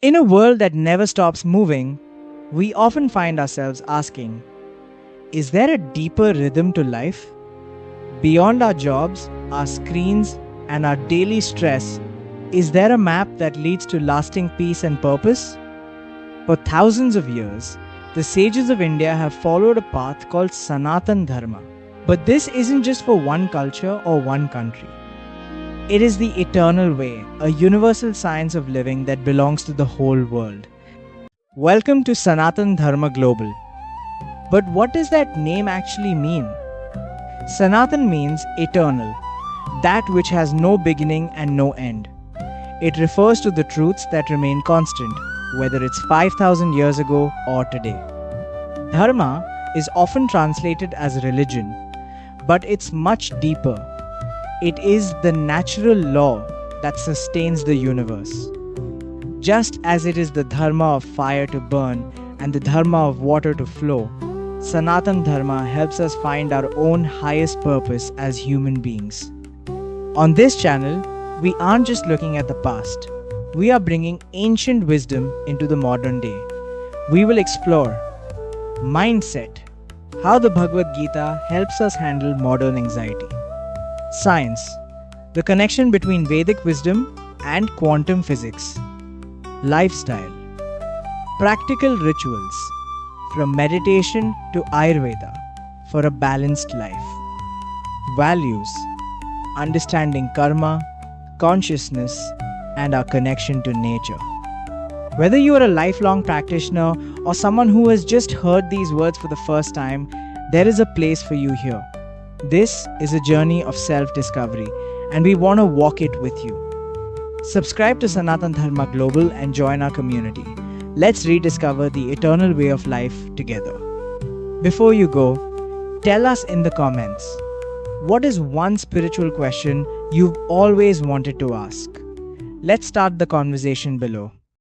In a world that never stops moving, we often find ourselves asking, is there a deeper rhythm to life? Beyond our jobs, our screens, and our daily stress, is there a map that leads to lasting peace and purpose? For thousands of years, the sages of India have followed a path called Sanatana Dharma. But this isn't just for one culture or one country. It is the eternal way, a universal science of living that belongs to the whole world. Welcome to Sanatana Dharma Global. But what does that name actually mean? Sanatan means eternal, that which has no beginning and no end. It refers to the truths that remain constant, whether it's 5,000 years ago or today. Dharma is often translated as religion, but it's much deeper. It is the natural law that sustains the universe. Just as it is the dharma of fire to burn and the dharma of water to flow, Sanatana Dharma helps us find our own highest purpose as human beings. On this channel, we aren't just looking at the past. We are bringing ancient wisdom into the modern day. We will explore mindset, how the Bhagavad Gita helps us handle modern anxiety. Science, the connection between Vedic wisdom and quantum physics. Lifestyle, practical rituals, from meditation to Ayurveda for a balanced life. Values, understanding karma, consciousness, and our connection to nature. Whether you are a lifelong practitioner or someone who has just heard these words for the first time, there is a place for you here. This is a journey of self-discovery, and we want to walk it with you. Subscribe to Sanatana Dharma Global and join our community. Let's rediscover the eternal way of life together. Before you go, tell us in the comments, what is one spiritual question you've always wanted to ask? Let's start the conversation below.